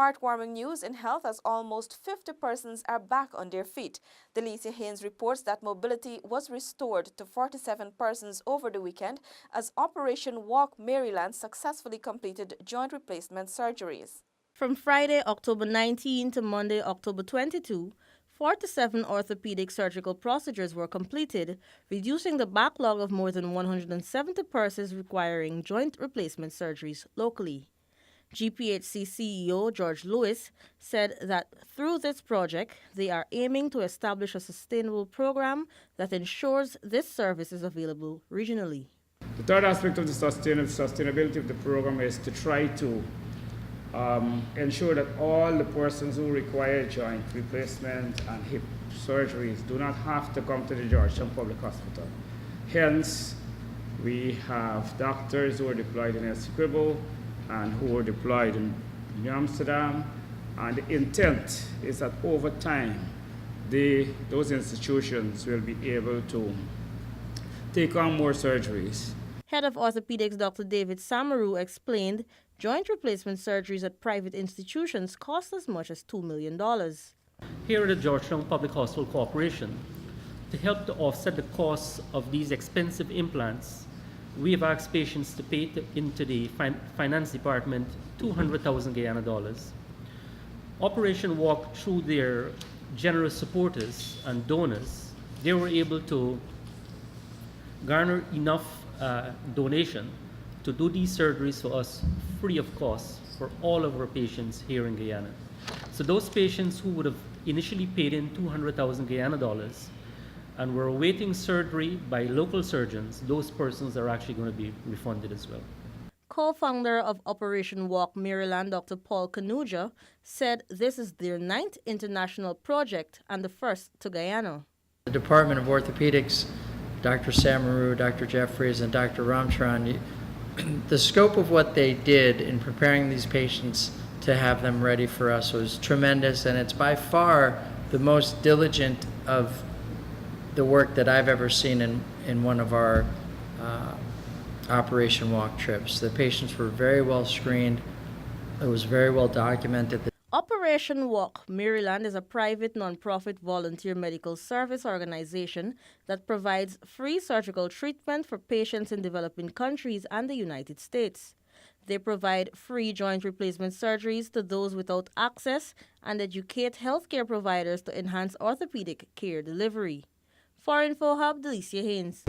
Heartwarming news in health as almost 50 persons are back on their feet. Delicia Haynes reports that mobility was restored to 47 persons over the weekend as Operation Walk Maryland successfully completed joint replacement surgeries. From Friday, October 19 to Monday, October 22, 47 orthopedic surgical procedures were completed, reducing the backlog of more than 170 persons requiring joint replacement surgeries locally. GPHC CEO George Lewis said that through this project, they are aiming to establish a sustainable program that ensures this service is available regionally. The third aspect of the sustainability of the program is to try to ensure that all the persons who require joint replacement and hip surgeries do not have to come to the Georgetown Public Hospital. Hence, we have doctors who are deployed in Essequibo and who are deployed in New Amsterdam, and the intent is that over time, those institutions will be able to take on more surgeries. Head of Orthopedics Dr. David Samaru explained joint replacement surgeries at private institutions cost as much as $2 million. Here at the Georgetown Public Hospital Corporation, to help to offset the costs of these expensive implants, we have asked patients to pay into the finance department 200,000 Guyana dollars. Operation Walk, through their generous supporters and donors, they were able to garner enough donation to do these surgeries for us free of cost for all of our patients here in Guyana. So those patients who would have initially paid in 200,000 Guyana dollars and were awaiting surgery by local surgeons, those persons are actually going to be refunded as well. Co-founder of Operation Walk Maryland, Dr. KHANUJA, said this is their 9th international project and the first to Guyana. The Department of Orthopedics, Dr. Samaru, Dr. Jeffries, and Dr. Ramcharan, the scope of what they did in preparing these patients to have them ready for us was tremendous, and it's by far the most diligent of the work that I've ever seen in one of our Operation Walk trips. The patients were very well screened. It was very well documented. Operation Walk Maryland is a private nonprofit volunteer medical service organization that provides free surgical treatment for patients in developing countries and the United States. They provide free joint replacement surgeries to those without access and educate healthcare providers to enhance orthopedic care delivery. For InfoHub, Delicia Haynes.